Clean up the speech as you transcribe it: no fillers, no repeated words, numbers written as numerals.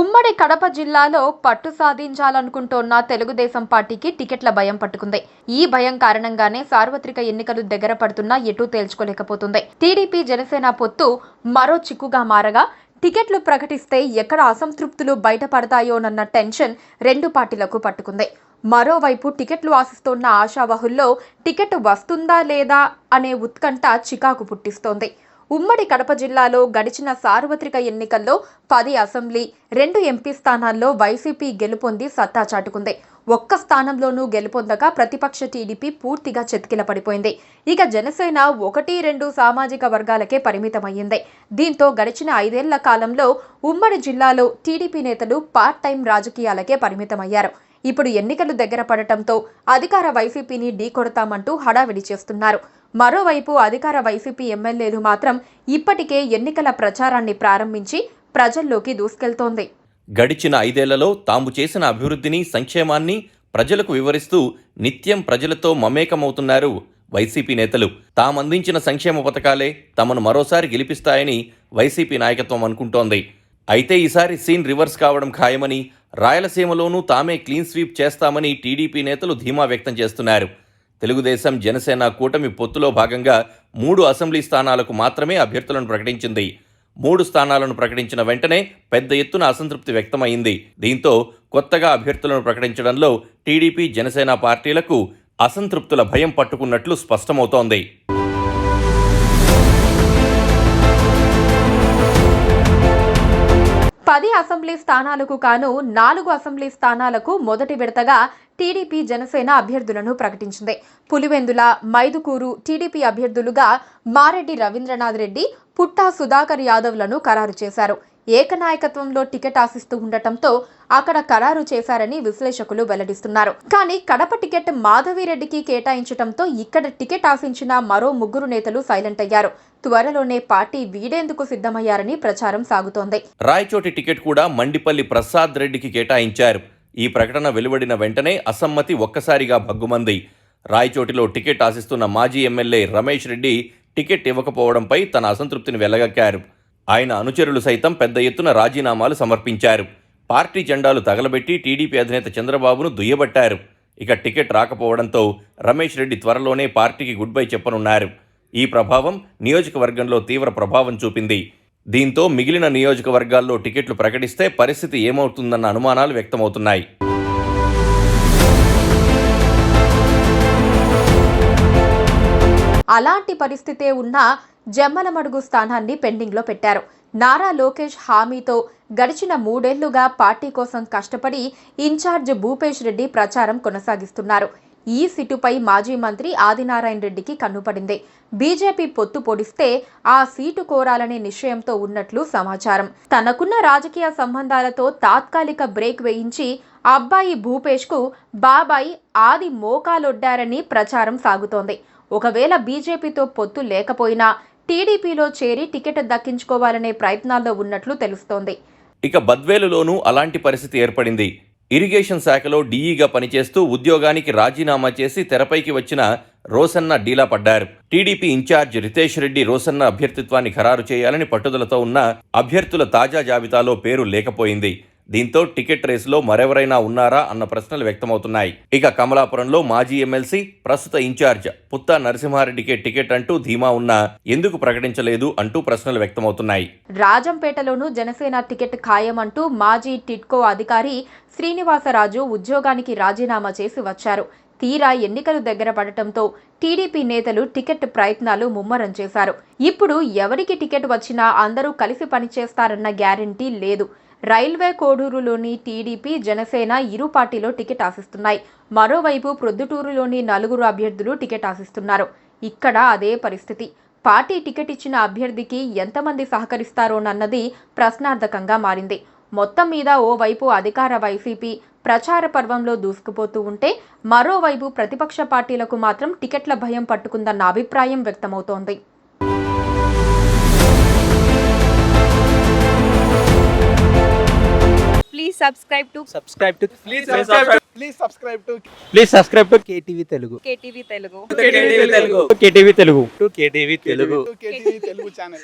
ఉమ్మడి కడప జిల్లాలో పట్టు సాధించాలనుకుంటోన్న తెలుగుదేశం పార్టీకి టికెట్ల భయం పట్టుకుంది. ఈ భయం కారణంగానే సార్వత్రిక ఎన్నికలు దగ్గర పడుతున్నా ఎటూ తేల్చుకోలేకపోతుంది. టీడీపీ జనసేన పొత్తు మరో చిక్కుగా మారగా టికెట్లు ప్రకటిస్తే ఎక్కడ అసంతృప్తులు బయటపడతాయోనన్న టెన్షన్ రెండు పార్టీలకు పట్టుకుంది. మరోవైపు టికెట్లు ఆశిస్తోన్న ఆశావహుల్లో టికెట్ వస్తుందా లేదా అనే ఉత్కంఠ చికాకు పుట్టిస్తోంది. ఉమ్మడి కడప జిల్లాలో గడిచిన సార్వత్రిక ఎన్నికల్లో 10 అసెంబ్లీ, 2 ఎంపీ స్థానాల్లో వైసీపీ గెలుపొంది సత్తా చాటుకుంది. ఒక్క స్థానంలోనూ గెలుపొందగా ప్రతిపక్ష టీడీపీ పూర్తిగా చతికిల పడిపోయింది. ఇక జనసేన 1-2 సామాజిక వర్గాలకే పరిమితమయ్యింది. దీంతో గడిచిన 5 ఏళ్ల కాలంలో ఉమ్మడి జిల్లాలో టీడీపీ నేతలు పార్ట్ టైం రాజకీయాలకే పరిమితమయ్యారు. ఇప్పుడు ఎన్నికలు దగ్గర పడటంతో అధికార వైసీపీని ఢీకొడతామంటూ హడావిడి చేస్తున్నారు. మరోవైపు అధికార వైసీపీ ఎమ్మెల్యేలు మాత్రం ఇప్పటికే ఎన్నికల ప్రచారాన్ని ప్రారంభించి ప్రజల్లోకి దూసుకెళ్తోంది. గడిచిన 5 ఏళ్లలో తాము చేసిన అభివృద్ధిని, సంక్షేమాన్ని ప్రజలకు వివరిస్తూ నిత్యం ప్రజలతో మమేకమవుతున్నారు వైసీపీ నేతలు. తామందించిన సంక్షేమ పథకాలే తమను మరోసారి గెలిపిస్తాయని వైసీపీ నాయకత్వం అనుకుంటోంది. అయితే ఈసారి సీన్ రివర్స్ కావడం ఖాయమని, రాయలసీమలోనూ తామే క్లీన్ స్వీప్ చేస్తామని టీడీపీ నేతలు ధీమా వ్యక్తం చేస్తున్నారు. తెలుగుదేశం జనసేన కూటమి పొత్తులో భాగంగా 3 అసెంబ్లీ స్థానాలకు మాత్రమే అభ్యర్థులను ప్రకటించింది. 3 స్థానాలను ప్రకటించిన వెంటనే పెద్ద ఎత్తున అసంతృప్తి వ్యక్తమైంది. దీంతో కొత్తగా అభ్యర్థులను ప్రకటించడంలో టీడీపీ జనసేన పార్టీలకు అసంతృప్తుల భయం పట్టుకున్నట్లు స్పష్టమవుతోంది. అసెంబ్లీ స్థానాలకు కాను 4 అసెంబ్లీ స్థానాలకు మొదటి విడతగా టీడీపీ జనసేన అభ్యర్థులను ప్రకటించింది. పులివెందుల, మైదుకూరు టీడీపీ అభ్యర్థులుగా మారెడ్డి రవీంద్రనాథ్ రెడ్డి, పుట్టా సుధాకర్ యాదవ్లను ఖరారు చేశారు. ఏకనాయకత్వంలో టికెట్ ఆశిస్తూ ఉండటంతో అక్కడ ఖరారు చేశారని విశ్లేషకులు వెల్లడిస్తున్నారు. కానీ కడప టికెట్ మాధవిరెడ్డికి కేటాయించడంతో ఇక్కడ టికెట్ ఆశించిన మరో 3 నేతలు సైలెంట్ అయ్యారు. త్వరలోనే పార్టీ వీడేందుకు సిద్ధమయ్యారని ప్రచారం సాగుతోంది. రాయచోటి టికెట్ కూడా మండిపల్లి ప్రసాద్ రెడ్డికి కేటాయించారు. ఈ ప్రకటన వెలువడిన వెంటనే అసమ్మతి ఒక్కసారిగా భగ్గుమంది. రాయచోటిలో టికెట్ ఆశిస్తున్న మాజీ ఎమ్మెల్యే రమేష్ రెడ్డి టికెట్ ఇవ్వకపోవడంపై తన అసంతృప్తిని వెళ్లగక్కారు. ఆయన అనుచరులు సైతం పెద్ద ఎత్తున రాజీనామాలు సమర్పించారు. పార్టీ జెండాలు తగలబెట్టి టీడీపీ అధినేత చంద్రబాబును దుయ్యబట్టారు. ఇక టికెట్ రాకపోవడంతో రమేష్ రెడ్డి త్వరలోనే పార్టీకి గుడ్ బై చెప్పనున్నారు. ఈ ప్రభావం నియోజకవర్గంలో తీవ్ర ప్రభావం చూపింది. దీంతో మిగిలిన నియోజకవర్గాల్లో టికెట్లు ప్రకటిస్తే పరిస్థితి ఏమవుతుందన్న అనుమానాలు వ్యక్తమవుతున్నాయి. అలాంటి పరిస్థితే ఉన్నా జమ్మలమడుగు స్థానాన్ని పెండింగ్లో పెట్టారు. నారా లోకేష్ హామీతో గడిచిన 3 ఏళ్లుగా పార్టీ కోసం కష్టపడి ఇన్ఛార్జ్ భూపేష్ రెడ్డి ప్రచారం కొనసాగిస్తున్నారు. ఈ సీటుపై మాజీ మంత్రి ఆదినారాయణ రెడ్డికి కన్నుపడింది. బీజేపీ పొత్తు పొడిస్తే ఆ సీటు కోరాలనే నిశ్చయంతో ఉన్నట్లు సమాచారం. తనకున్న రాజకీయ సంబంధాలతో తాత్కాలిక బ్రేక్ వేయించి అబ్బాయి భూపేష్కు బాబాయ్ ఆది మోకాలొడ్డారని ప్రచారం సాగుతోంది. ఒకవేళ బీజేపీతో పొత్తు లేకపోయినా టీడీపీలో చేరి టికెట్ దక్కించుకోవాలనే ప్రయత్నాల్లో ఉన్నట్లు తెలుస్తోంది. ఇక బద్వేలులోనూ అలాంటి పరిస్థితి ఏర్పడింది. ఇరిగేషన్ శాఖలో డీఈగా పనిచేస్తూ ఉద్యోగానికి రాజీనామా చేసి తెరపైకి వచ్చిన రోసన్న డీలా పడ్డారు. టీడీపీ ఇన్ఛార్జ్ రితేష్ రెడ్డి రోసన్న అభ్యర్థిత్వాన్ని ఖరారు చేయాలని పట్టుదలతో ఉన్న అభ్యర్థుల తాజా జాబితాలో పేరు లేకపోయింది. దీంతో టికెట్ రేసులో మరెవరైనా ఉన్నారా అన్న ప్రశ్నలు వ్యక్తమవుతున్నాయి. ఇక కమలాపురంలో మాజీ ఎమ్మెల్సీ, ప్రస్తుత ఇన్ఛార్జ్ పుత్తా నరసింహారెడ్డికే టికెట్ అంటూ ధీమా ఉన్నా ఎందుకు ప్రకటించలేదు అంటూ ప్రశ్నలు వ్యక్తమవుతున్నాయి. రాజంపేటలోనూ జనసేన టికెట్ ఖాయమంటూ మాజీ టిడ్కో అధికారి శ్రీనివాసరాజు ఉద్యోగానికి రాజీనామా చేసి వచ్చారు. తీరా ఎన్నికలు దగ్గర పడటంతో టీడీపీ నేతలు టికెట్ ప్రయత్నాలు ముమ్మరం చేశారు. ఇప్పుడు ఎవరికి టికెట్ వచ్చినా అందరూ కలిసి పనిచేస్తారన్న గ్యారంటీ లేదు. రైల్వే కోడూరులోని టీడీపీ, జనసేన ఇరు పార్టీలో టికెట్ ఆశిస్తున్నాయి. మరోవైపు ప్రొద్దుటూరులోని 4 అభ్యర్థులు టికెట్ ఆశిస్తున్నారు. ఇక్కడ అదే పరిస్థితి. పార్టీ టికెట్ ఇచ్చిన అభ్యర్థికి ఎంతమంది సహకరిస్తారోనన్నది ప్రశ్నార్థకంగా మారింది. మొత్తం మీద ఓవైపు అధికార వైసీపీ ప్రచార పర్వంలో దూసుకుపోతూ ఉంటే, మరోవైపు ప్రతిపక్ష పార్టీలకు మాత్రం టికెట్ల భయం పట్టుకుందన్న అభిప్రాయం వ్యక్తమవుతోంది. Please subscribe to KTV Telugu. KTV Telugu channel.